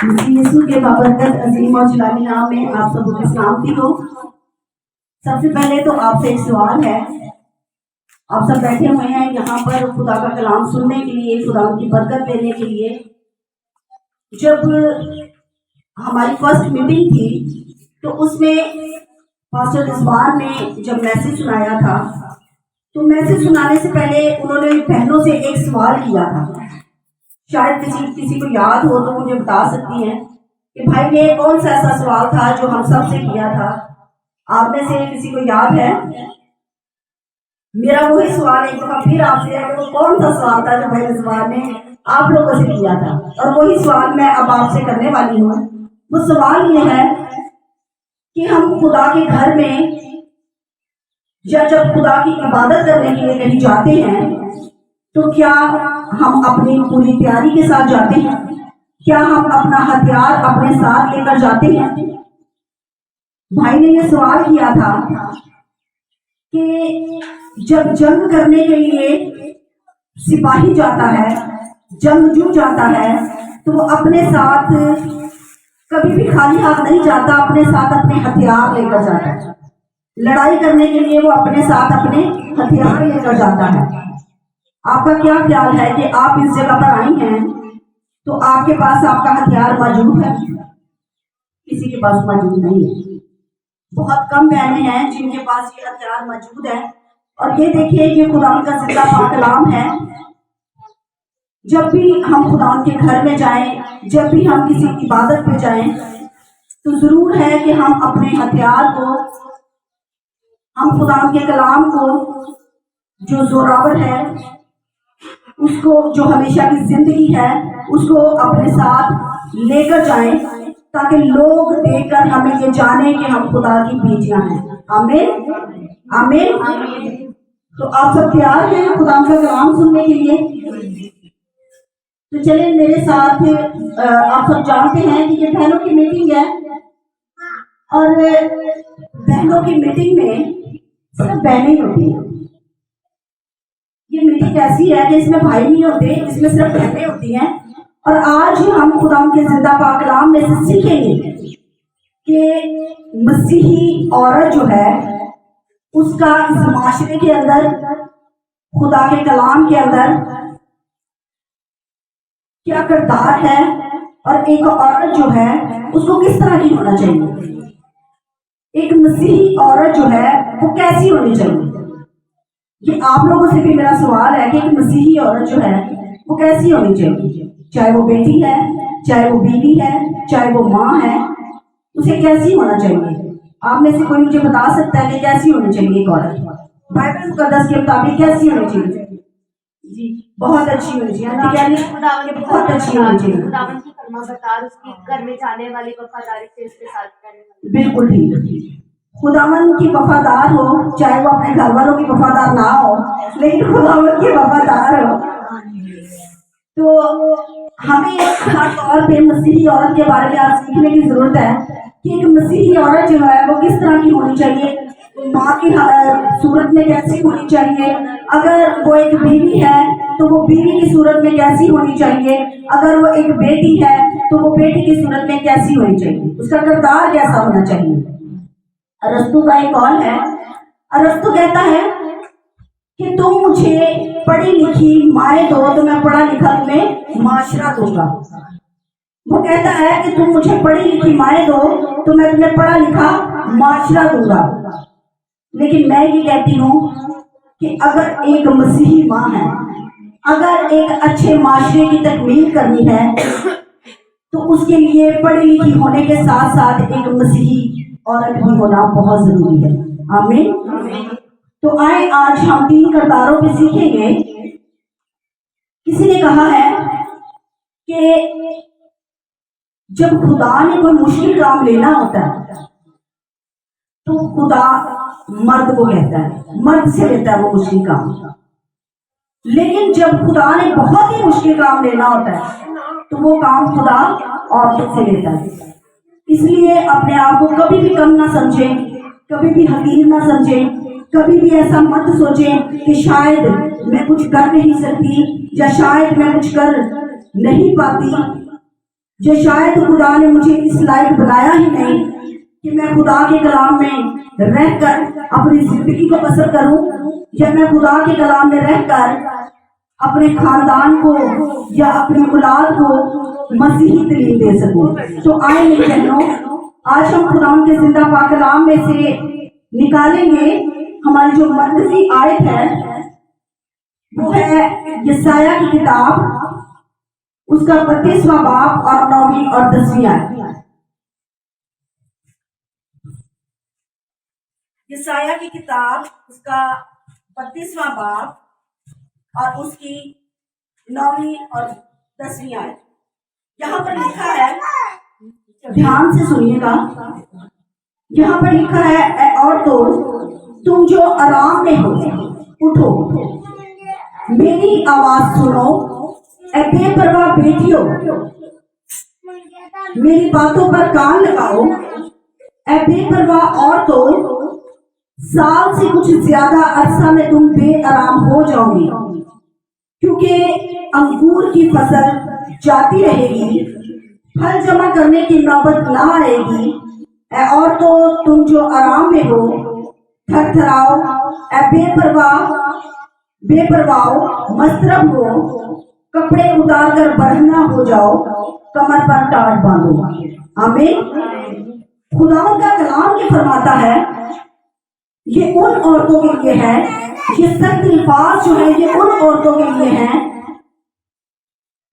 यीशु के बाबरकत अजीम और जलाली नाम में आप सबको की सलामती हो। सबसे पहले तो आपसे एक सवाल है। आप सब बैठे हुए हैं यहाँ पर खुदा का कलाम सुनने के लिए, खुदा की बरकत लेने के लिए। जब हमारी फर्स्ट मीटिंग थी तो उसमें पास्टर रिजवान ने जब मैसेज सुनाया था, तो मैसेज सुनाने से पहले उन्होंने बहनों से एक सवाल किया था। शायद किसी को याद हो तो मुझे बता सकती हैं कि भाई ने कौन सा ऐसा सवाल था जो हम सबसे किया था। आप में से किसी को याद है? मेरा वही सवाल एक दफा फिर आपसे है कि वो कौन सा सवाल था जो भाई रिजवान ने आप लोगों से किया था, और वही सवाल मैं अब आपसे करने वाली हूँ। वो सवाल ये है कि हम खुदा के घर में जब खुदा की इबादत करने के लिए कहीं जाते हैं तो क्या हम अपनी पूरी तैयारी के साथ जाते हैं? क्या हम अपना हथियार अपने साथ लेकर जाते हैं? भाई ने यह सवाल किया था कि जब जंग करने के लिए सिपाही जाता है, जंगजू जाता है, तो वो अपने साथ कभी भी खाली हाथ नहीं जाता, अपने साथ अपने हथियार लेकर जाता है। लड़ाई करने के लिए वो अपने साथ अपने हथियार लेकर जाता है। आपका क्या ख्याल है कि आप इस जगह पर आई हैं तो आपके पास आपका हथियार मौजूद है? किसी के पास मौजूद नहीं है। बहुत कम बहनें हैं जिनके पास ये हथियार मौजूद है। और ये देखिए कि खुदा का जिंदा पाक कलाम है। जब भी हम खुदा के घर में जाएं, जब भी हम किसी इबादत पे जाएं, तो जरूर है कि हम अपने हथियार को, हम खुदा के कलाम को जो जोरावर है, उसको जो हमेशा की जिंदगी है, उसको अपने साथ लेकर जाएं, ताकि लोग देखकर हमें ये जाने कि हम खुदा की बेटियां हैं। आमीन, आमीन। तो आप सब तैयार हैं खुदा का कलाम सुनने के लिए? तो चलिए मेरे साथ, आप सब जानते हैं कि ये बहनों की मीटिंग है, और बहनों की मीटिंग में सिर्फ बहनें होती हैं। ये मीटिंग ऐसी है कि इसमें भाई नहीं होते, इसमें सिर्फ बहनें होती हैं। और आज हम खुदा के जिंदा पाक कलाम में से सीखेंगे कि मसीही औरत जो है उसका इस माशरे के अंदर, खुदा के कलाम के अंदर क्या किरदार है, और एक औरत जो है उसको किस तरह की होना चाहिए। एक मसीही औरत जो है वो कैसी होनी चाहिए। ये आप लोगों से भी मेरा सवाल है कि एक मसीही औरत जो है वो कैसी होनी चाहिए। चाहे वो बेटी है, चाहे वो बीवी है, चाहे वो माँ है, उसे कैसी होना चाहिए। आप में से कोई मुझे बता सकता है कि कैसी होनी चाहिए एक औरत? बाइबल मुकद्दस के मुताबिक कैसी होनी चाहिए? जी, बहुत अच्छी होनी चाहिए। बहुत अच्छी होनी चाहिए। उसकी घर में जाने वाली वफादारी से उसके साथ करने वाली। बिल्कुल ठीक। खुदावन की वफादार हो, चाहे वो अपने घर वालों की वफादार ना हो, लेकिन खुदावन की वफादार हो। तो हमें हर तौर पे मसीही औरत के बारे में आज सीखने की जरूरत है कि एक मसीही औरत जो है वो किस तरह की होनी चाहिए, माँ की सूरत में कैसी होनी चाहिए, अगर वो एक बीवी है तो वो बीवी की सूरत में कैसी होनी चाहिए, अगर वो एक बेटी है तो वो बेटी की सूरत में कैसी होनी चाहिए, उसका किरदार कैसा होना चाहिए। अरस्तु का एक कौल है। अरस्तु कहता है कि तुम मुझे पढ़ी लिखी माए दो तो मैं पढ़ा लिखा तुम्हें माशरा दूंगा। वो कहता है कि तुम मुझे पढ़ी लिखी माए दो तो मैं तुम्हें पढ़ा लिखा माशरा दूंगा। लेकिन मैं ये कहती हूँ कि अगर एक मसीही माँ है, अगर एक अच्छे माशरे की तकमील करनी है, तो उसके लिए पढ़ी लिखी होने के साथ साथ एक मसीही औरत भी होना बहुत जरूरी है। आमीन। तो आए आज हम 3 किरदारों पे सीखेंगे। किसी ने कहा है कि जब खुदा ने कोई मुश्किल काम लेना होता है तो खुदा मर्द को कहता है, मर्द से लेता है वो मुश्किल काम। लेकिन जब खुदा ने बहुत ही मुश्किल काम लेना होता है तो वो काम खुदा औरत से लेता है। इसलिए अपने आप को कभी भी कम ना समझें, कभी भी हकीर ना समझें, कभी भी ऐसा मत सोचें कि शायद मैं कुछ कर नहीं सकती या शायद मैं कुछ कर नहीं पाती। जो शायद खुदा ने मुझे इस लायक बनाया ही नहीं कि मैं खुदा के कलाम में रहकर अपनी जिंदगी को बसर करूं, या मैं खुदा के कलाम में रहकर अपने खानदान को या अपनी औलाद को मसीही तालीम दे सकूं। तो आए मेरी बहनों, आज हम खुदा के जिंदा पाक कलाम में से निकालेंगे हमारी जो मरकजी आयत है, वो है यशायाह की किताब, उसका 32वां बाब और 9वीं और 10वीं आयत। यशायाह की किताब, उसका 32वां बाब और उसकी 9वीं और 10वीं आयत। यहाँ पर लिखा है, ध्यान से सुनिएगा, यहाँ पर लिखा है, "ऐ औरतों, तुम जो आराम में हो, उठो, मेरी आवाज सुनो। ऐ बेपरवाह बेटियों, मेरी बातों पर कान लगाओ। ऐ बेपरवाह औरतों, साल से कुछ ज्यादा अरसा में तुम बेआराम हो जाओगी, क्योंकि अंगूर की फसल जाती रहेगी, फल जमा करने की नौबत ना आएगी। ऐ औरतों, तुम जो आराम में हो, थरथराओ। ऐ बेपरवाह मस्तरब हो, कपड़े उतार कर बरहना हो जाओ, कमर पर टाट बांधो। आमीन। खुदा का कलाम ये फरमाता है, ये उन औरतों के लिए है, ये सख्त अल्फाज जो है ये उन औरतों के लिए है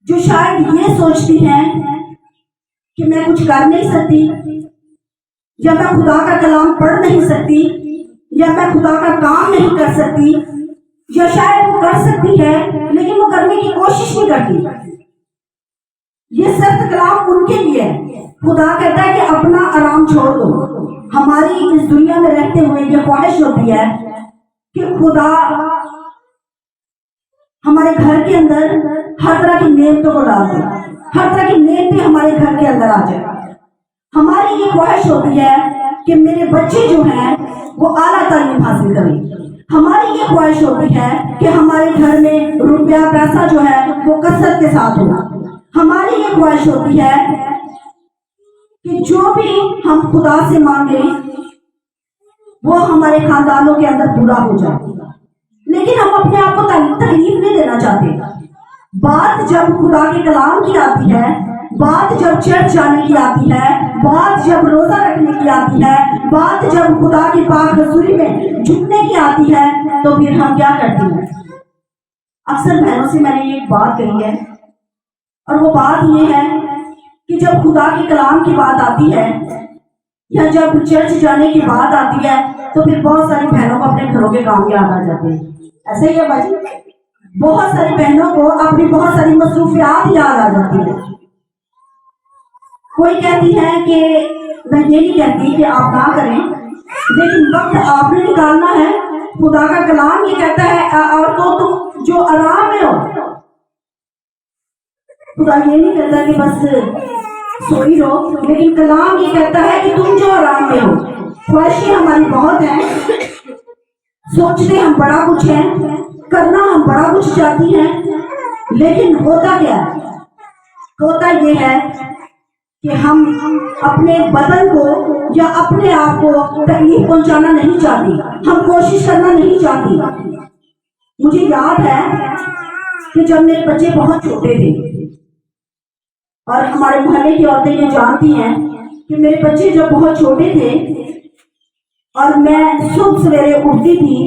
जो शायद ये सोचती हैं कि मैं कुछ कर नहीं सकती, या मैं खुदा का कलाम पढ़ नहीं सकती, या मैं खुदा का काम नहीं कर सकती, या शायद वो कर सकती है लेकिन वो करने की कोशिश नहीं करती। ये सख्त कलाम उनके लिए है। खुदा कहता है कि अपना आराम छोड़ दो। हमारी इस दुनिया में रहते हुए ये ख्वाहिश होती है कि खुदा हमारे घर के अंदर हर तरह की नेमतों को डाल दे, हर तरह की नेमतें हमारे घर के अंदर आ जाए। हमारी ये ख्वाहिश होती है कि मेरे बच्चे जो हैं वो आला तालीम हासिल करें। हमारी ये ख्वाहिश होती है कि हमारे घर में रुपया पैसा जो है वो कसरत के साथ हो। हमारी ये ख्वाहिश होती है कि जो भी हम खुदा से मांगे वो हमारे खानदानों के अंदर पूरा हो जाए, लेकिन हम अपने आप को तकलीफ नहीं देना चाहते। बात जब खुदा के कलाम की आती है, बात जब चर्च जाने की आती है, बात जब रोजा रखने की आती है, बात जब खुदा की पाक हजूरी में झुकने की आती है, तो फिर हम क्या करते हैं? अक्सर बहनों से मैंने एक बात कही है, और वो बात ये है कि जब खुदा के कलाम की बात आती है या जब चर्च जाने की बात आती है, तो फिर बहुत सारी बहनों को अपने घरों के काम याद आ जाते हैं। ऐसे ही है भाई, बहुत सारी बहनों को अपनी बहुत सारी मसरूफियात याद आ जाती है। कोई कहती है कि मैं ये नहीं कहती कि आप ना करें, लेकिन वक्त आपने निकालना है। खुदा का कलाम ये कहता है, और तो तुम जो आराम में हो। खुदा ये नहीं कहता कि बस सोई रहो, लेकिन कलाम ये कहता है कि तुम जो आराम में हो। ख्वाहिशें हमारी बहुत हैं, सोचते हम बड़ा कुछ है, करना हम बड़ा कुछ चाहती हैं, लेकिन होता क्या है? होता ये है कि हम अपने बदन को या अपने आप को तकलीफ पहुंचाना नहीं चाहती, हम कोशिश करना नहीं चाहती। मुझे याद है कि जब मेरे बच्चे बहुत छोटे थे, और हमारे मोहल्ले की औरतें ये जानती हैं कि मेरे बच्चे जब बहुत छोटे थे और मैं सुबह सवेरे उठती थी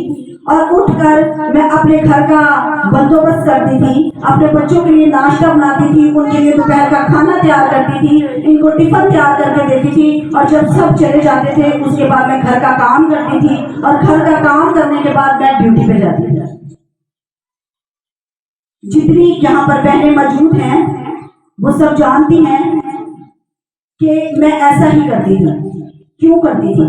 और उठकर मैं अपने घर का बंदोबस्त करती थी, अपने बच्चों के लिए नाश्ता बनाती थी, उनके लिए दोपहर का खाना तैयार करती थी, इनको टिफिन तैयार करके देती थी, और जब सब चले जाते थे उसके बाद मैं घर का काम करती थी, और घर का काम करने के बाद मैं ड्यूटी पे जाती थी। जितनी यहाँ पर बहनें मौजूद हैं वो सब जानती हैं कि मैं ऐसा ही करती थी। क्यों करती थी?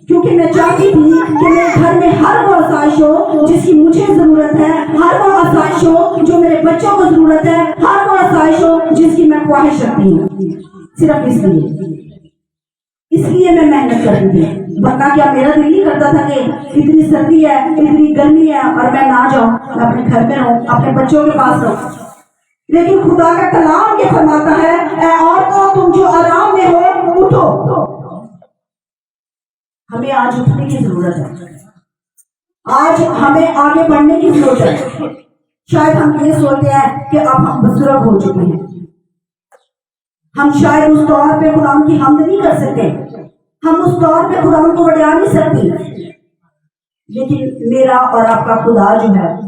क्योंकि मैं चाहती थी कि मेरे घर में हर वो आसाइश हो जिसकी मुझे जरूरत है, हर वो आसाइश हो जो मेरे बच्चों को जरूरत है, हर वो आसाइश हो जिसकी मैं ख्वाहिश रखती हूँ। सिर्फ इसलिए मैं मेहनत करती थी। वरना क्या मेरा दिल नहीं करता था कि इतनी सर्दी है, इतनी गर्मी है और मैं ना जाऊं, मैं अपने घर में रहूं, अपने बच्चों के पास रहूं। लेकिन खुदा का कलाम ये फरमाता है, ऐ औरतों तुम जो आराम में हो उठो। हमें आज उठने की जरूरत है, आज हमें आगे बढ़ने की जरूरत है। शायद हम ये सोचते हैं कि अब हम बुजुर्ग हो चुके हैं, हम शायद उस दौर पे खुदाम की हमद नहीं कर सकते, हम उस दौर पे खुदाम को बढ़ा नहीं सकते। लेकिन मेरा और आपका खुदा जो है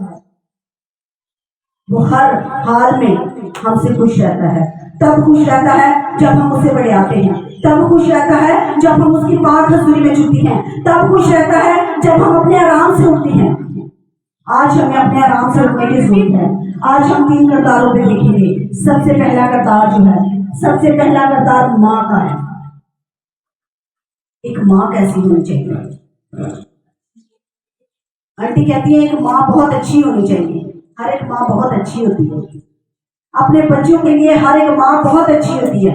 वो हर हाल में हमसे खुश रहता है। तब खुश रहता है जब हम उसे बढ़ाते हैं, तब खुश रहता है जब हम उसकी पाक हजूरी में झुकते हैं, तब खुश रहता है जब हम अपने आराम से उठते हैं। आज हमें अपने आराम से उठने की जरूरत है। आज हम 3 किरदारों पे देखेंगे। सबसे पहला किरदार जो है, सबसे पहला किरदार माँ का है। एक माँ कैसी होनी चाहिए? आंटी कहती है एक माँ बहुत अच्छी होनी चाहिए। हर एक माँ बहुत अच्छी होती है, अपने बच्चों के लिए हर एक माँ बहुत अच्छी होती है।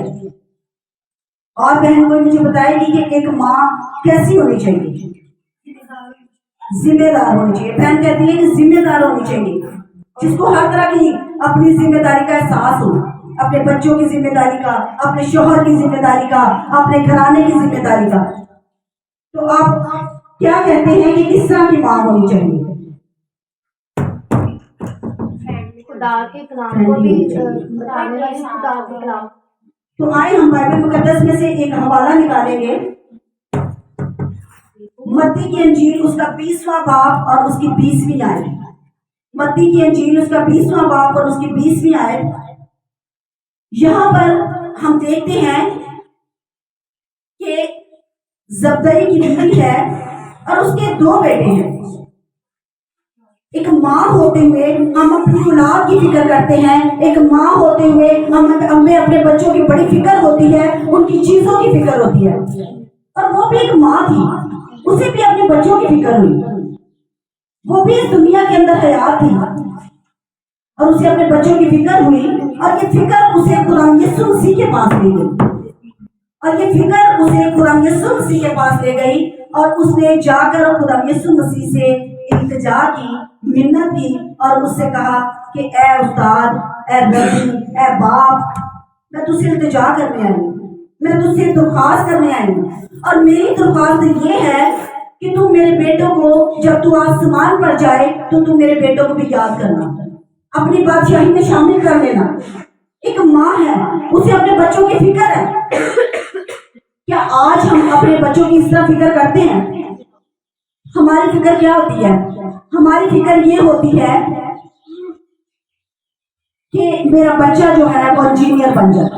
और बहन कोई मुझे बताएगी कि एक माँ कैसी होनी चाहिए? जिम्मेदार होनी चाहिए। बहन कहती है कि जिम्मेदार होनी चाहिए, जिसको हर तरह की अपनी जिम्मेदारी का एहसास हो, अपने बच्चों की जिम्मेदारी का, अपने शोहर की जिम्मेदारी का, अपने घराने की जिम्मेदारी का। तो आप क्या कहते हैं कि किस तरह की माँ होनी चाहिए? खुदा के कलाम को भी बताने वाली खुदा के कलाम। तो आए हम बाइबल मुकद्दस में से एक हवाला निकालेंगे, मत्ती की अंजील उसका 20वां बाब और उसकी 20वीं आयत। मत्ती की अंजील उसका 20वां बाब और उसकी 20वीं आयत। यहां पर हम देखते हैं कि जब्दई की बीवी है और उसके 2 बेटे हैं। एक माँ होते हुए हम अपनी औलाद की फिक्र करते हैं, एक माँ होते हुए हमें अपने बच्चों की बड़ी फिक्र होती है, उनकी चीजों की फिक्र होती है। और वो भी एक माँ थी, उसे भी अपने बच्चों की फिक्र हुई, वो भी इस दुनिया के अंदर हयात थी और उसे अपने बच्चों की फिक्र हुई। और ये फिक्र उसे कुरान यीशु मसीह के पास ले गई, और ये फिक्र उसे कुरान यीशु मसीह के पास ले गई। और उसने जाकर कुरान यीशु मसीह से इल्तिजा की, मिन्नत की और उससे कहा कि ए उस्ताद, ए रबी, ए बाप, मैं तुझसे इल्तिजा करने आई हूँ, मैं तुझसे दरख्वास्त करने आई हूँ। और मेरी दरख्वास्त ये है कि तू मेरे बेटों को, जब तू आसमान पर जाए तो तू मेरे बेटों को भी याद करना, अपनी बादशाही में शामिल कर लेना। एक माँ है, उसे अपने बच्चों की फिक्र है। क्या आज हम अपने बच्चों की इस तरह फिक्र करते हैं? हमारी फिक्र क्या होती है? हमारी फिक्र ये होती है कि मेरा बच्चा जो है वो इंजीनियर बन जाए,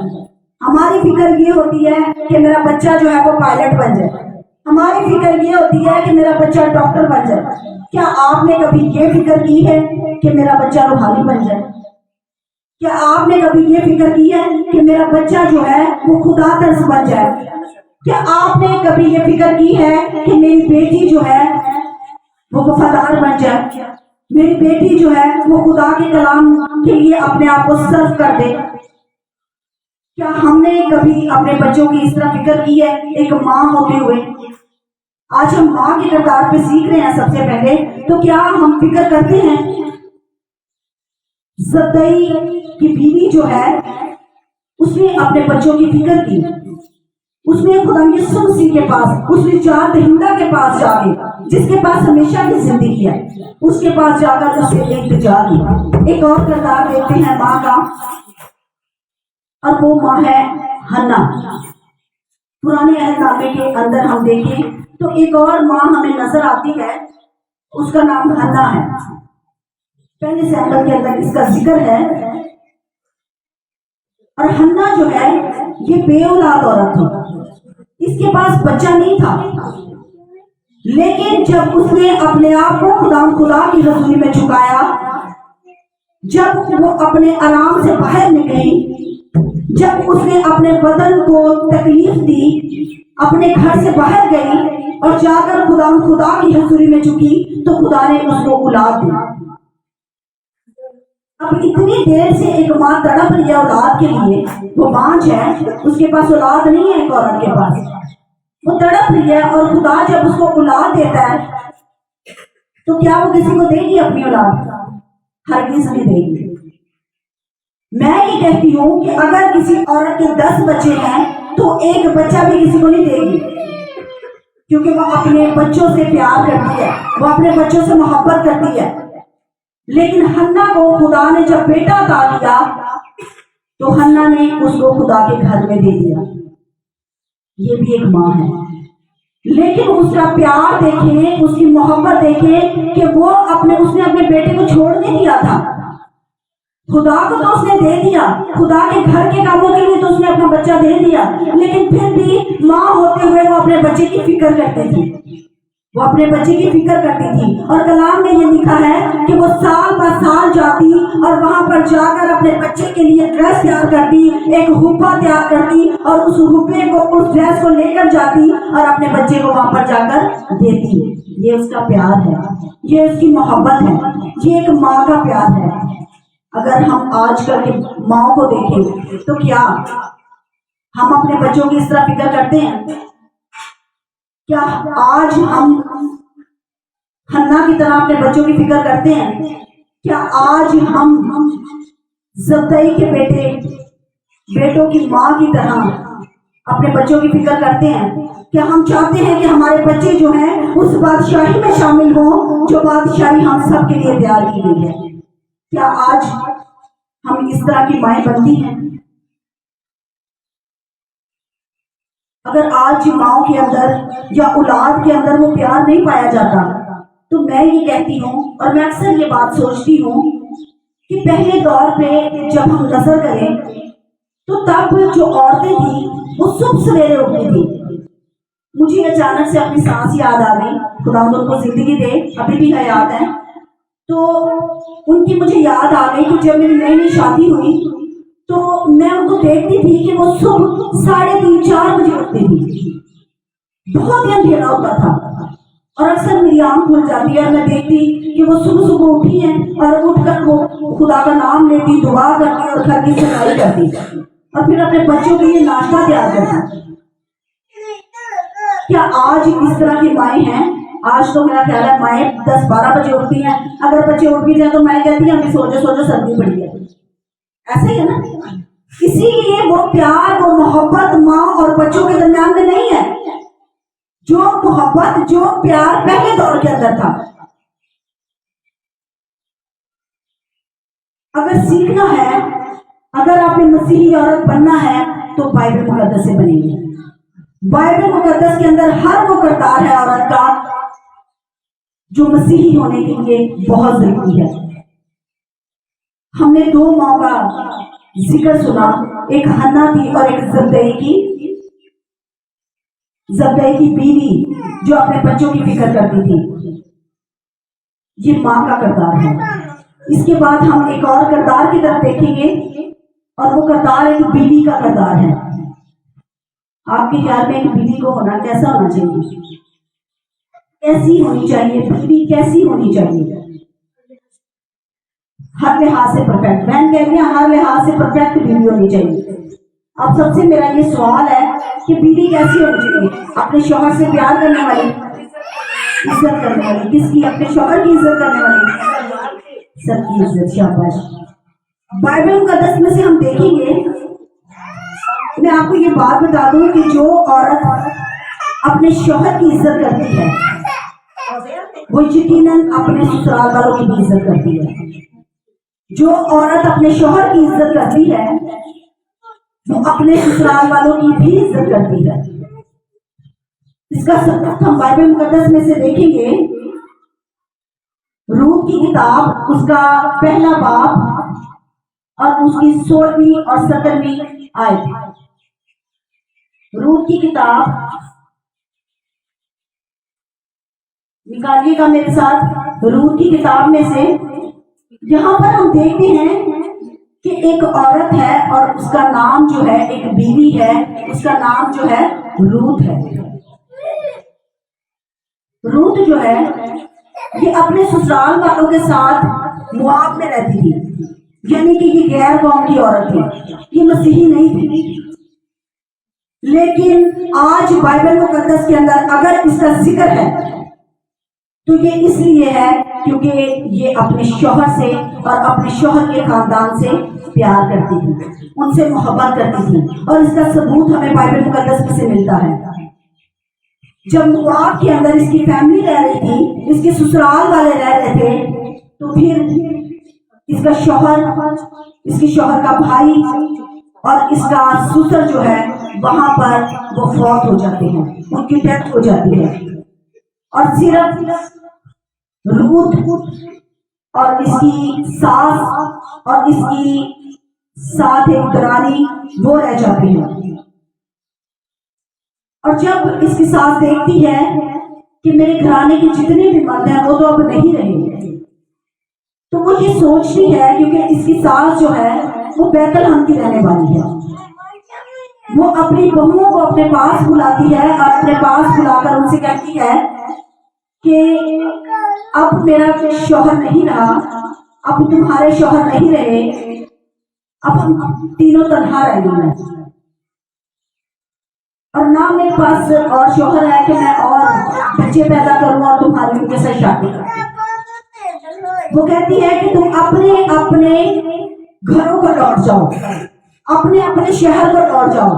हमारी फिक्र ये होती है कि मेरा बच्चा जो है वो पायलट बन जाए, हमारी फिक्र ये होती है कि मेरा बच्चा डॉक्टर बन जाए। क्या आपने कभी ये फिक्र की है कि मेरा बच्चा रूहानी बन जाए? क्या आपने कभी ये फिक्र की है कि मेरा बच्चा जो है वो खुदा तरस बन जाए? क्या आपने कभी ये फिक्र की है कि मेरी बेटी जो है वो वफादार बन जाए, मेरी बेटी जो है वो खुदा के कलाम के लिए अपने आप को सर्व कर दे? क्या हमने कभी अपने बच्चों की इस तरह फिक्र की है एक माँ होते हुए? आज हम माँ के किरदार पे सीख रहे हैं सबसे पहले, तो क्या हम फिक्र करते हैं? जब्दई की बीवी जो है उसने अपने बच्चों की फिक्र की, उसने खुदा यीशु मसीह के पास, उसने चार दहिंदा के पास जाके, जिसके पास हमेशा की जिंदगी है, उसके पास जाकर उससे इल्तिजा की। एक और किरदार देखते हैं माँ का, और वो माँ है हन्ना। पुराने अहदनामे के अंदर हम देखें तो एक और माँ हमें नजर आती है, उसका नाम हन्ना है। पहले सैमुएल के अंदर इसका जिक्र है। और हन्ना जो है ये बेऔलाद औरत थी, इसके पास बच्चा नहीं था, लेकिन जब उसने अपने आप को खुदा की हजूरी में झुकाया, जब वो अपने आराम से बाहर निकली, जब उसने अपने बदन को तकलीफ दी, अपने घर से बाहर गई और जाकर खुदा की हजूरी में झुकी, तो खुदा ने उसको औलाद दी। अब इतनी देर से एक माँ तड़प रही है औलाद के लिए, वो बांझ है, उसके पास औलाद नहीं है, एक औरत के पास वो तड़प रही है, और खुदा जब उसको औलाद देता है तो क्या वो किसी को देगी अपनी औलाद? हरगिज़ नहीं देगी। मैं ये कहती हूँ कि अगर किसी औरत के 10 बच्चे हैं तो एक बच्चा भी किसी को नहीं देगी, क्योंकि वो अपने बच्चों से प्यार करती है, वो अपने बच्चों से मोहब्बत करती है। लेकिन हन्ना को खुदा ने जब बेटा अता किया तो हन्ना ने उसको खुदा के घर में दे दिया। ये भी एक माँ है, लेकिन उसका प्यार देखें, उसकी मोहब्बत देखें कि वो उसने अपने बेटे को छोड़ नहीं दिया था। खुदा को तो उसने दे दिया, खुदा के घर के कामों के लिए तो उसने अपना बच्चा दे दिया, लेकिन फिर भी माँ होते हुए वो अपने बच्चे की फिक्र करती थी, वो अपने बच्चे की फिक्र करती थी। और कलाम में ये लिखा है कि वो साल पर साल जाती और वहां पर जाकर अपने बच्चे के लिए ड्रेस तैयार करती, एक हुब्बा तैयार करती और उस हुब्बे को, उस ड्रेस को लेकर जाती और अपने बच्चे को वहां पर जाकर देती। ये उसका प्यार है, ये उसकी मोहब्बत है, ये एक माँ का प्यार है। अगर हम आजकल के माओ को देखें तो क्या हम अपने बच्चों की इस तरह फिक्र करते हैं? क्या आज हम हन्ना की तरह अपने बच्चों की फिक्र करते हैं? क्या आज हम ज़बदई के बेटों की माँ की तरह अपने बच्चों की फिक्र करते हैं? क्या हम चाहते हैं कि हमारे बच्चे जो हैं उस बादशाही में शामिल हों जो बादशाही हम सब के लिए तैयार की गई है? क्या आज हम इस तरह की माएं बनती हैं? अगर आज माओ के अंदर या औलाद के अंदर वो प्यार नहीं पाया जाता तो मैं ये कहती हूँ और मैं अक्सर ये बात सोचती हूँ कि पहले दौर पे जब हम नजर करें तो तब जो औरतें थी वो सुबह सवेरे उठती थी। मुझे अचानक से अपनी सांस याद आ गई, खुदा उनको जिंदगी दे, अभी भी हयात है, तो उनकी मुझे याद आ गई कि जब मेरी नई नई शादी हुई तो मैं उनको देखती थी कि वो सुबह 3:30-4 बजे उठती थी, बहुत ही अंधेरा होता था और अक्सर मेरी आंख खुल जाती है और मैं देखती कि वो सुबह सुबह उठी हैं और उठकर वो खुदा का नाम लेती, दुआ करती और घर की सफाई करती और फिर अपने बच्चों के लिए नाश्ता तैयार करती। क्या आज इस तरह की माएँ हैं? आज तो मेरा ख्याल है माएँ 10-12 बजे उठती हैं, अगर बच्चे उठ भी जाए तो मैं कहती हूँ अभी सो जाओ सर्दी पड़ी है, ऐसा ही है ना। इसीलिए वो प्यार, वो मोहब्बत माँ और बच्चों के दरमियान में नहीं है, जो मोहब्बत, जो प्यार पहले दौर के अंदर था। अगर सीखना है, अगर आपने मसीही औरत बनना है तो बाइबल मुकद्दस से बनेगी। बाइबल मुकद्दस के अंदर हर वो किरदार है औरत का जो मसीही होने के लिए बहुत जरूरी है। हमने 2 माँ का जिक्र सुना, एक हन्ना थी और एक ज़बदई की बीवी जो अपने बच्चों की फिक्र करती थी। ये माँ का किरदार है। इसके बाद हम एक और किरदार की तरफ देखेंगे और वो किरदार एक बीवी का किरदार है। आपके ख्याल में एक बीवी को होना कैसा होना चाहिए? कैसी होनी चाहिए बीवी? कैसी होनी चाहिए? हर लिहाज से परफेक्ट। बहन कह रही है हर लिहाज से परफेक्ट बीवी होनी चाहिए। अब सबसे मेरा ये सवाल है कि बीवी कैसी होनी चाहिए? अपने शौहर से प्यार करने वाली, इज्जत करने वाली। किसकी? अपने शौहर की इज्जत करने वाली, सबकी इज्जत। शाबाश। बाइबल मुकद्दस में से हम देखेंगे, मैं आपको ये बात बता दूं कि जो औरत अपने शौहर की इज्जत करती है वो यकीनन अपने ससुराल वालों की भी इज्जत करती है। जो औरत अपने शौहर की इज्जत करती है वो अपने ससुराल वालों की भी इज्जत करती है। इसका सबूत हम बाइबल मुकद्दस में से देखेंगे। रूत की किताब, उसका पहला बाब और उसकी 16वीं और 17वीं आयत। रूत की किताब निकालिएगा मेरे साथ। रूत की किताब में से यहाँ पर हम देखते हैं कि एक औरत है और उसका नाम जो है, एक बीवी है, उसका नाम जो है रूत है। रूत जो है ये अपने ससुराल वालों के साथ मुआब में रहती थी, यानी कि ये गैर कौम की औरत थी, ये मसीही नहीं थी। लेकिन आज बाइबल मुकद्दस के अंदर अगर इसका जिक्र है तो ये इसलिए है क्योंकि ये अपने शौहर से और अपने शौहर के खानदान से प्यार करती थी, उनसे मोहब्बत करती थी। और इसका सबूत हमें बाइबल मुकद्दस में से मिलता है। जब मुआब के अंदर इसकी फैमिली रह रही थी, इसके ससुराल वाले रह रहे थे, तो फिर इसका शौहर, इसके शौहर का भाई और इसका ससुर जो है वहां पर वो फौत हो जाते हैं, उनकी डेथ हो जाती है। और सिर्फ रूथ और इसकी सास और इसकी साथ एक दरानी वो रह जाती है। और जब इसकी सास देखती है कि मेरे घराने के जितने भी मर्द हैं वो तो अब नहीं रहे, तो वो ये सोचती है, क्योंकि इसकी सास जो है वो बैतलहम की रहने वाली है, वो अपनी बहुओं को अपने पास बुलाती है और अपने पास बुलाकर उनसे कहती है कि अब मेरा शौहर नहीं रहा, अब तुम्हारे शौहर नहीं रहे, अब हम तीनों तन्हा रह गए और ना मेरे पास और शौहर है कि मैं और बच्चे पैदा करूं और तुम्हारी उनके साथ शादी करूं। वो कहती है कि तुम अपने अपने घरों को लौट जाओ, अपने अपने शहर को लौट जाओ,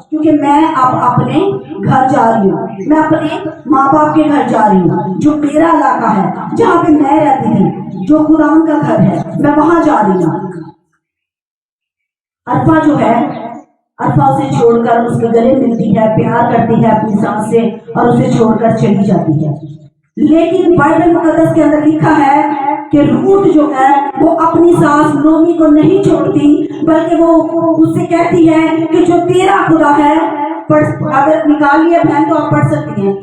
क्योंकि मैं अब अपने घर जा रही हूँ, मैं अपने माँ बाप के घर जा रही हूँ, जो मेरा इलाका है, जहाँ पे मैं रहती थी, जो खुदावन का घर है, मैं वहां जा रही हूँ। अरफा जो है, अरफा उसे छोड़कर उसके गले मिलती है, प्यार करती है अपनी सास से और उसे छोड़कर चली जाती है। लेकिन बाइबल मुकद्दस के अंदर लिखा है कि रूथ जो है वो अपनी सास नोमी को नहीं छोड़ती, बल्कि वो उससे कहती है कि जो तेरा खुदा है, अगर निकाल लिया बहन तो आप पढ़ सकती हैं।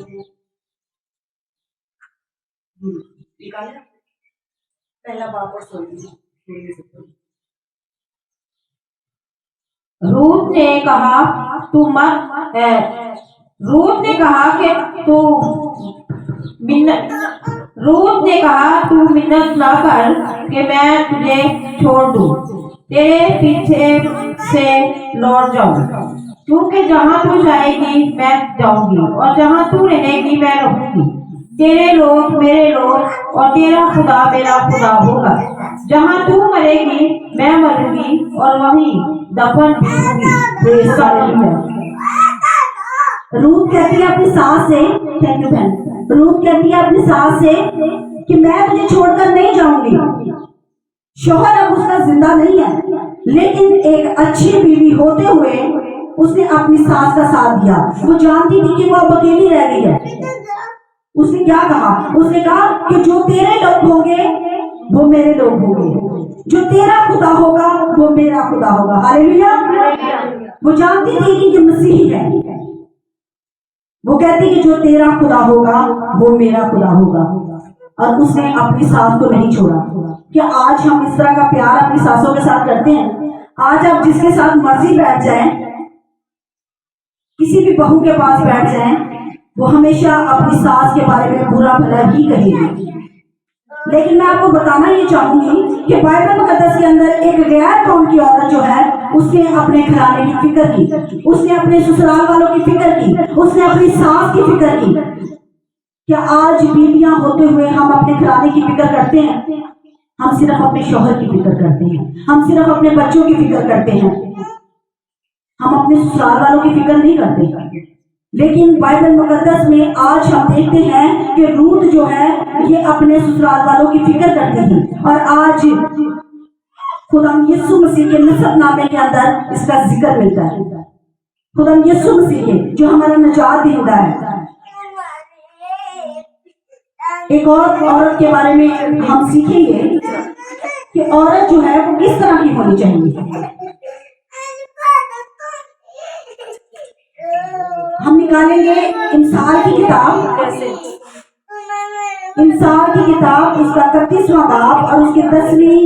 पहला बाप और रूथ ने कहा तू मत है, रूथ ने कहा कि तू रूथ ने कहा तू मिन्नत ना कर कि मैं तुझे छोड़ दूं, तेरे पीछे से लौट जाऊं, क्योंकि जहां तू जाएगी मैं जाऊंगी और जहां तू रहेगी मैं रहूंगी। तेरे लोग मेरे लोग और तेरा खुदा मेरा खुदा होगा। जहां तू मरेगी मैं मरूंगी और वहीं दफन भी होगी। रूथ कहती है अपनी सास से, थैंक यू बहन, रूथ कहती है अपनी सास से कि मैं तुझे छोड़कर नहीं जाऊंगी। शौहर अब उसका जिंदा नहीं है, लेकिन एक अच्छी बीवी होते हुए उसने अपनी सास का साथ दिया। वो जानती थी कि वो अब अकेली रह गई है। उसने क्या कहा? उसने कहा कि जो तेरे लोग होंगे वो मेरे लोग होंगे, जो तेरा खुदा होगा वो मेरा खुदा होगा। हालेलुया। वो जानती थी कि ये मसीह है। वो कहती कि जो तेरा खुदा होगा वो मेरा खुदा होगा, और उसने अपनी सास को नहीं छोड़ा। क्या आज हम इस तरह का प्यार अपनी सासों के साथ करते हैं? आज आप जिसके साथ मर्जी बैठ जाएं, किसी भी बहू के पास बैठ जाएं, वो हमेशा अपनी सास के बारे में बुरा भला ही कहेगी। लेकिन मैं आपको बताना ये चाहूंगी कि बाइबल मुकद्दस के अंदर एक गैर कौम की औरत जो है उसने अपने घराने की फिक्र की, उसने अपने ससुराल वालों की फिक्र की, उसने अपनी सास की फिक्र की। क्या आज बीवियां होते हुए हम अपने घराने की फिक्र करते हैं? हम सिर्फ अपने शौहर की फिक्र करते हैं, हम सिर्फ अपने बच्चों की फिक्र करते हैं, हम अपने ससुराल वालों की फिक्र नहीं करते। लेकिन बाइबल मुकद्दस में आज हम देखते हैं कि रूथ जो है ये अपने ससुराल वालों की फिक्र करती थी, और आज खुदा यीशु मसीह के नसब नामे के अंदर इसका जिक्र मिलता है। खुदा यीशु मसीह के जो हमारा निजात देता है। एक और औरत के बारे में हम सीखेंगे कि औरत जो है वो किस तरह की होनी चाहिए। हम निकालेंगे इंसान की किताब, इंसान की किताब उसका 31वां बाब और उसके 10वीं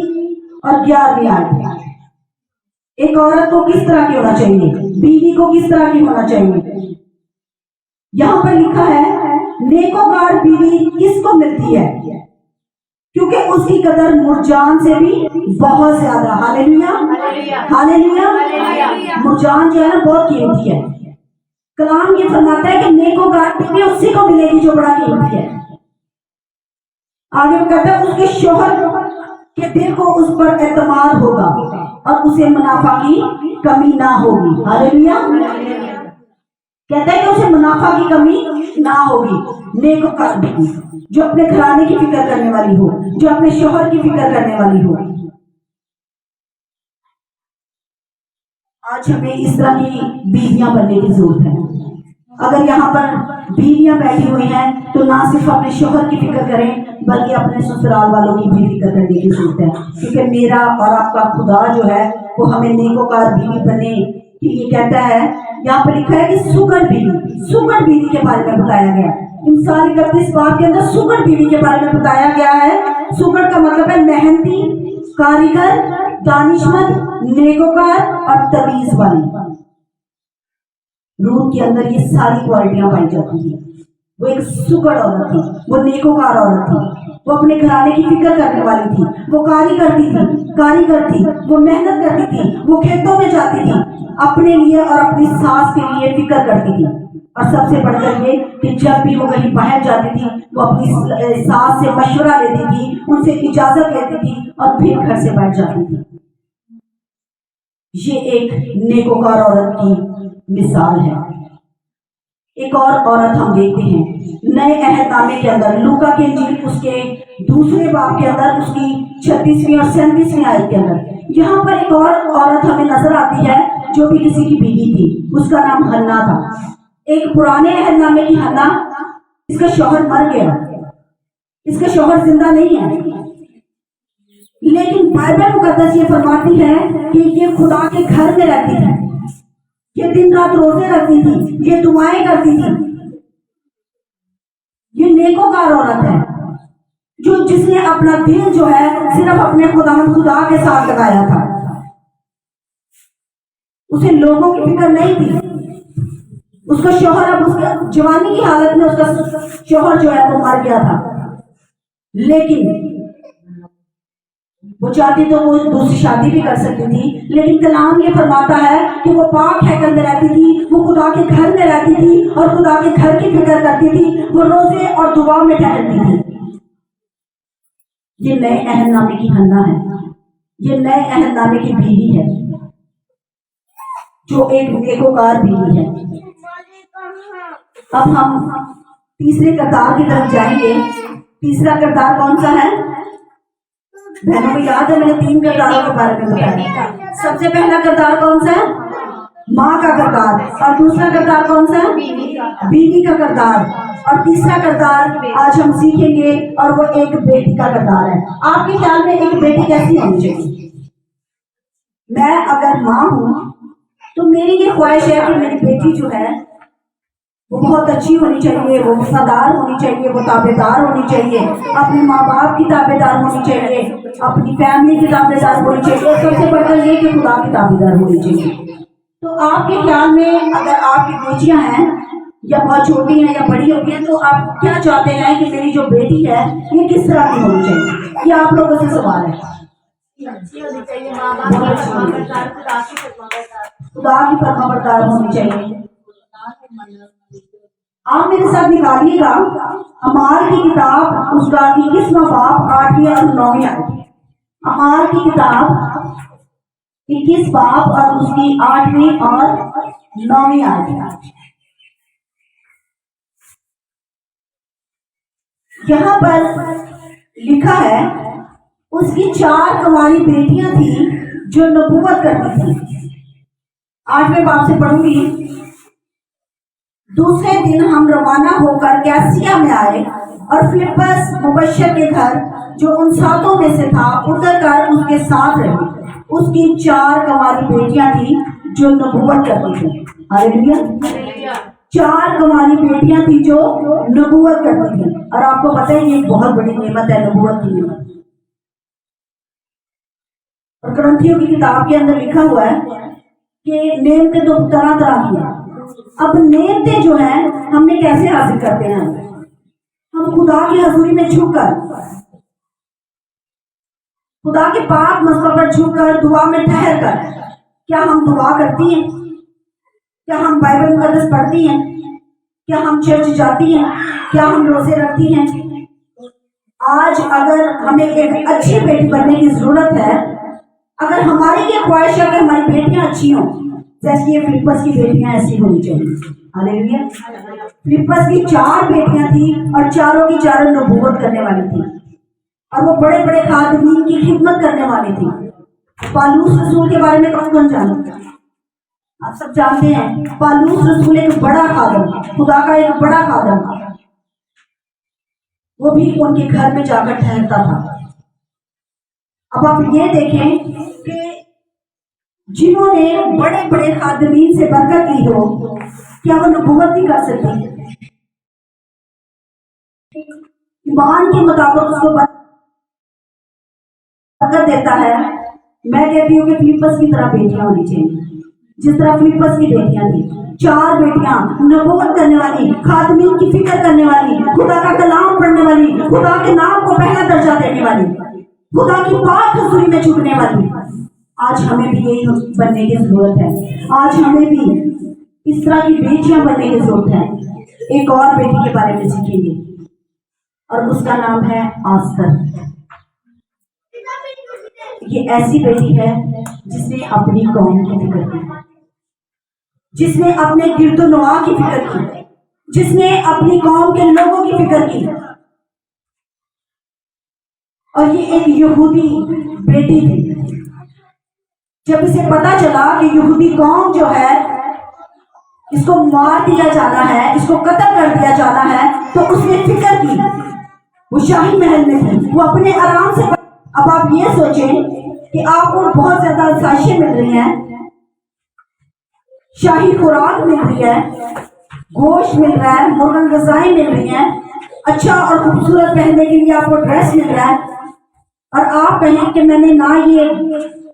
और 11वीं आयत। एक औरत को किस तरह की होना चाहिए, बीवी को किस तरह की होना चाहिए। यहाँ पर लिखा है नेकोकार बीवी किसको मिलती है, क्योंकि उसकी कदर मुरजान से भी बहुत ज्यादा। Hallelujah, hallelujah. मुरजान जो है ना बहुत कीमती है। कलाम ये फरमाता है कि नेकोकार बीवी उसी को मिलेगी जो बड़ा कीमती है। आगे वो कहता है उसके शोहर के दिल को उस पर एतमाद होगा और उसे मुनाफा की कमी ना होगी। हालेलुया। कहता है कि उसे मुनाफा की कमी ना होगी। नेकोकार बीवी जो अपने घराने की फिक्र करने वाली हो, जो अपने शोहर की फिक्र करने वाली हो। आज हमें इस तरह की बीवियां बनने की जरूरत है। अगर यहाँ पर बीवियां बैठी हुई हैं तो ना सिर्फ अपने शोहर की फिक्र करें बल्कि अपने ससुराल वालों की भी फिक्र करने की जरूरत है, क्योंकि मेरा और आपका खुदा जो है वो हमें नेकोकार बीवी बने कि ये कहता है, यहाँ पर लिखा है कि सुगर बीवी के बारे में बताया गया। इंसान 31 बात के अंदर सुगर बीवी के बारे में बताया गया है। सुगर का मतलब है मेहनती, कारीगर, दानिशमंद, नेकोकार और तमीज वाली। रूह के अंदर ये सारी क्वालिटियां पाई जाती हैं। वो एक सुगढ़ औरत थी, वो नेकोकार औरत थी, वो अपने घराने की फिक्र करने वाली थी, वो कारीगर थी, वो मेहनत करती थी, वो खेतों में जाती थी, अपने लिए और अपनी सास के लिए फिक्र करती थी। और सबसे बढ़कर ये कि जब भी वो कहीं बाहर जाती थी वो अपनी सास से मशवरा लेती थी, उनसे इजाजत लेती थी और फिर घर से बैठ जाती थी। ये एक नेकोकार औरत की मिसाल है। एक और औरत हम देखते हैं नए अहदनामे के अंदर, लूका के इंजील उसके 2 बाब के अंदर, उसकी 36वीं और 37वीं आयत के अंदर। यहाँ पर एक और औरत हमें नजर आती है जो भी किसी की बीवी थी। उसका नाम हन्ना था। एक पुराने अहदनामे की हन्ना, इसका शौहर मर गया, इसका शौहर जिंदा नहीं है, लेकिन बाइबल मुकद्दस ये फरमाती है कि ये खुदा के घर में रहती है, ये दिन रात रोजे रखती थी, ये दुआएं करती थी। ये नेकोकार औरत है जो जिसने अपना दिल जो है सिर्फ अपने खुदा के साथ लगाया था। उसे लोगों की फिक्र नहीं थी। उसका शौहर, अब उसका जवानी की हालत में उसका शौहर जो है वो मर गया था, लेकिन वो चाहती तो वो दूसरी शादी भी कर सकती थी, लेकिन कलाम ये फरमाता है कि वो पाक है के अंदर रहती थी, वो खुदा के घर में रहती थी और खुदा के घर की फिक्र करती थी, वो रोजे और दुआ में ठहरती थी। ये नए अहदनामे की हन्ना है, ये नए अहदनामे की बीवी है जो एक नेकोकार बीवी है। अब हम तीसरे किरदार की तरफ जाएंगे। तीसरा किरदार कौन सा है? बहनों को याद है, मैंने 3 किरदारों के बारे में बताया। सबसे पहला किरदार कौन सा है? माँ का किरदार। और दूसरा किरदार कौन सा है? बीवी का किरदार। और तीसरा किरदार आज हम सीखेंगे और वो एक बेटी का किरदार है। आपके ख्याल में एक बेटी कैसी होनी चाहिए? मैं अगर माँ हूं तो मेरी ये ख्वाहिश है कि मेरी बेटी जो है वो बहुत अच्छी होनी चाहिए, वो वफादार होनी चाहिए, वो ताबेदार होनी चाहिए, अपने माँ बाप की ताबेदार होनी चाहिए, अपनी फैमिली की ताबेदार होनी चाहिए, सबसे बढ़कर ये कि खुदा की ताबेदार होनी चाहिए। तो आपके ख्याल में अगर आपकी बेटियां हैं या बहुत छोटी हैं या बड़ी होगी हैं, तो आप क्या चाहते हैं कि मेरी जो बेटी है ये किस तरह की होनी चाहिए? ये आप लोगों से सवाल है। खुदा की फरमाबरदार होनी चाहिए। आप मेरे साथ निकालिएगा अमाल की किताब, उसका 21वां बाब 8वीं और 9वीं आयत। अमाल की किताब 21 बाब और उसकी 8वीं और 9वीं आयत। यहाँ पर लिखा है उसकी 4 कुंवारी बेटियां थी जो नबूवत करती थी। 8वें बाब से पढ़ूंगी। दूसरे दिन हम रवाना होकर कैसिया में आए और फिलिप्पस मुबश्शिर के घर जो उन 7 में से था उतर कर उसके साथ रहे। उसकी 4 कुंवारी बेटियां थी जो नबूवत करती थी। हालेलुया। 4 कुंवारी बेटियां थी जो नबूवत करती थी। और आपको पता है ये बहुत बड़ी नेमत है, नबूवत की नेमत। और ग्रंथियों की किताब के अंदर लिखा हुआ है कि नेमतें तो तरह तरह की है। अब नेमतें जो है हमने कैसे हासिल करते हैं? हम खुदा की हजूरी में झुककर, खुदा के पाक मसबा पर झुककर, दुआ में ठहर कर। क्या हम दुआ करती हैं? क्या हम बाइबल मुकद्दस पढ़ती हैं? क्या हम चर्च जाती हैं? क्या हम रोजे रखती हैं? आज अगर हमें एक अच्छी बेटी बनने की जरूरत है, अगर हमारी ये ख्वाहिश है कि हमारी बेटियां अच्छी हों, जैसे ये फिलिप्पस की बेटियां ऐसी होनी चाहिए। हालेलुया। फिलिप्पस की 4 बेटियां थी और चारों की चारों नबूवत करने वाली थी और वो बड़े बड़े खादिमीन की खिदमत करने वाली थी। पालूस रसूल के बारे में कौन कौन जानता है? आप सब जानते हैं पालूस रसूल एक बड़ा खादम, खुदा का एक बड़ा खादम, वो भी उनके घर में जाकर ठहरता था। अब आप ये देखें कि जिन्होंने बड़े बड़े खादिमीन से बरकत ली हो, क्या वो नबूवत नहीं कर सकती? ईमान के मुताबिक उसको बरकत देता है। मैं कहती हूँ कि फिलिप्पस की तरह बेटियां होनी चाहिए, जिस तरह फिलिप्पस की बेटियां थी। 4 बेटियां नबूवत करने वाली, खादिमीन की फिक्र करने वाली, खुदा का कलाम पढ़ने वाली, खुदा के नाम को पहला दर्जा देने वाली, खुदा की पाक हजूरी में झुकने वाली। आज हमें भी यही बनने की जरूरत है। आज हमें भी इस तरह की बेटियां बनने की जरूरत है। एक और बेटी के बारे में सीखेंगे और उसका नाम है आस्तर। ये ऐसी बेटी है जिसने अपनी कौम की फिक्र की, जिसने अपने गिरदोनवा की फिक्र की, जिसने अपनी कौम के लोगों की फिक्र की। और ये एक यहूदी बेटी थी। जब इसे पता चला कि यहूदी कौम जो है इसको मार दिया जाना है, इसको कत्ल कर दिया जाना है, तो उसने फिक्र की। वो शाही महल में थी, वो अपने आराम से। अब आप ये सोचें कि आपको बहुत ज्यादा साजिशें मिल रही हैं, शाही खुराक मिल रही है, गोश्त मिल रहा है, मुर्गन गजाएं मिल रही हैं, अच्छा और खूबसूरत पहनने के लिए आपको ड्रेस मिल रहा है, और आप कहें कि मैंने ना ये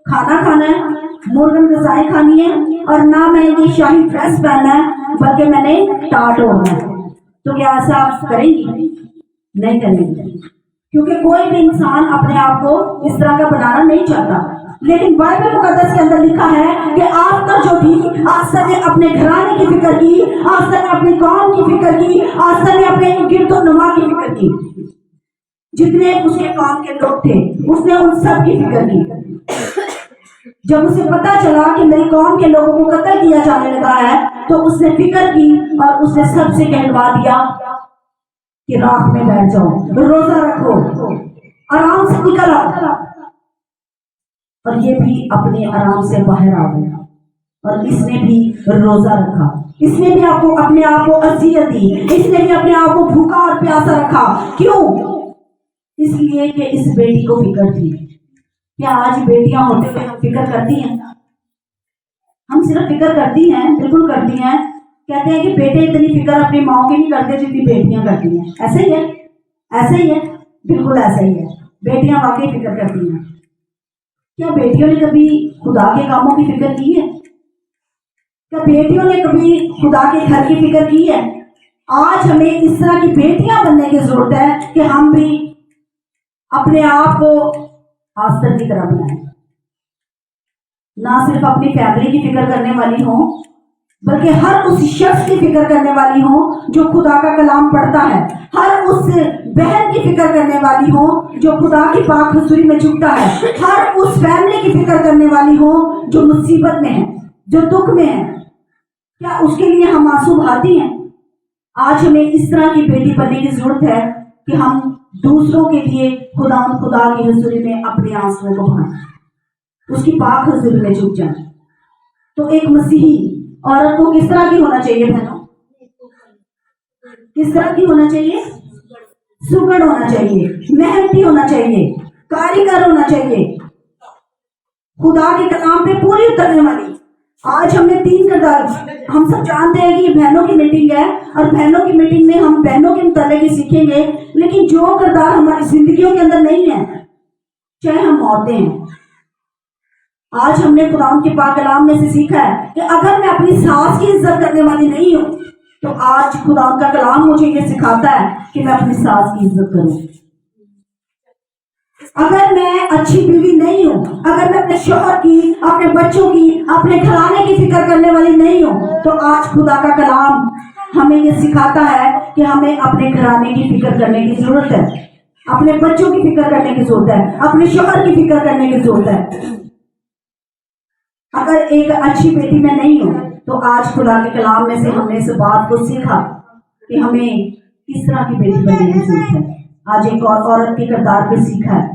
खाना खाना है, मुर्गन गजाएं खानी है, और ना मैंने ये शाही ड्रेस पहनना है, बल्कि मैंने टाट होना है, तो क्या ऐसा आप करेंगी? नहीं करेंगे, क्योंकि कोई भी इंसान अपने आप को इस तरह का बनाना नहीं चाहता। लेकिन बाइबल मुकद्दस के अंदर लिखा है कि आस्तर जो थी, आस्तर ने अपने घराने की फिक्र की, आस्तर ने अपनी कौम की फिक्र की, आस्तर ने अपने गिरदोनुमा की फिक्र की। जितने उसके कौम के लोग थे उसने उन सब की फिक्र की। जब उसे पता चला कि मेरी कौम के लोगों को कत्ल किया जाने लगा है, तो उसने फिक्र की और उसने सबसे कहलवा दिया कि रात में बैठ जाओ, रोजा रखो, आराम से निकल आओ। और ये भी अपने आराम से बाहर आ गया और इसने भी रोजा रखा। इसने भी आपको अपने आप को अज़ियत दी, इसने भी अपने आप को भूखा और प्यासा रखा। क्यों? इसलिए कि इस बेटी को फिक्र थी। क्या आज बेटियां होते हुए हम फिक्र करती हैं? हम सिर्फ फिक्र करती हैं, बिल्कुल करती हैं। कहते हैं कि बेटे इतनी फिक्र अपनी माओ की नहीं करते जितनी बेटियां करती हैं। ऐसे ही है, ऐसे ही है, बिल्कुल ऐसे ही है। बेटियां वाकई फिक्र करती हैं। क्या बेटियों ने कभी खुदा के कामों की फिक्र की है? क्या बेटियों ने कभी खुदा के घर की फिक्र की है? आज हमें इस तरह की बेटियां बनने की जरूरत है कि हम भी अपने आप को आस्तर की तरह बनाएं। ना सिर्फ अपनी फैमिली की फिक्र करने वाली हो, बल्कि हर उस शख्स की फिक्र करने वाली हो जो खुदा का कलाम पढ़ता है, हर उस बहन की फिक्र करने वाली हो जो खुदा की पाक हजूरी में झुकता है, हर उस फैमिली की फिक्र करने वाली हो जो मुसीबत में है, जो दुख में है। क्या उसके लिए हम आंसू बहाती हैं? आज हमें इस तरह की बेटी बनने की जरूरत है कि हम दूसरों के लिए खुदा की हजूरी में अपने आंसुओं को बहाएं, उसकी पाक हजूरी में झुक जाए। तो एक मसीही औरत को किस तरह की होना चाहिए बहनों? किस तरह की होना चाहिए? सुगढ़ होना चाहिए, मेहनती होना चाहिए, कारीगर होना चाहिए, खुदा के कलाम पे पूरी उतरने वाली। आज हमने 3 किरदार, हम सब जानते हैं कि ये बहनों की मीटिंग है और बहनों की मीटिंग में हम बहनों के मुताबिक ही सीखेंगे, लेकिन जो किरदार हमारी जिंदगियों के अंदर नहीं है, चाहे हम औरतें हैं। आज हमने कुरान के पाक कलाम में से सीखा है कि अगर मैं अपनी सास की इज्जत करने वाली नहीं हूं, तो आज खुदा का कलाम मुझे ये सिखाता है कि मैं अपनी सास की इज्जत करूं। अगर मैं अच्छी बीवी नहीं हूं, अगर मैं अपने शौहर की, अपने बच्चों की, अपने घराने की फिक्र करने वाली नहीं हूं, तो आज खुदा का कलाम हमें ये सिखाता है कि हमें अपने घराने की फिक्र करने की जरूरत है। अपने बच्चों की फिक्र करने की जरूरत है, अपने शोहर की फिक्र करने की जरूरत है। अगर एक अच्छी बेटी में नहीं हो तो आज खुदा के कलाम में से हमने इस बात को सीखा कि हमें किस तरह की बेटी बनने की जरूरत है। आज एक और औरत के किरदार पे सीखा है।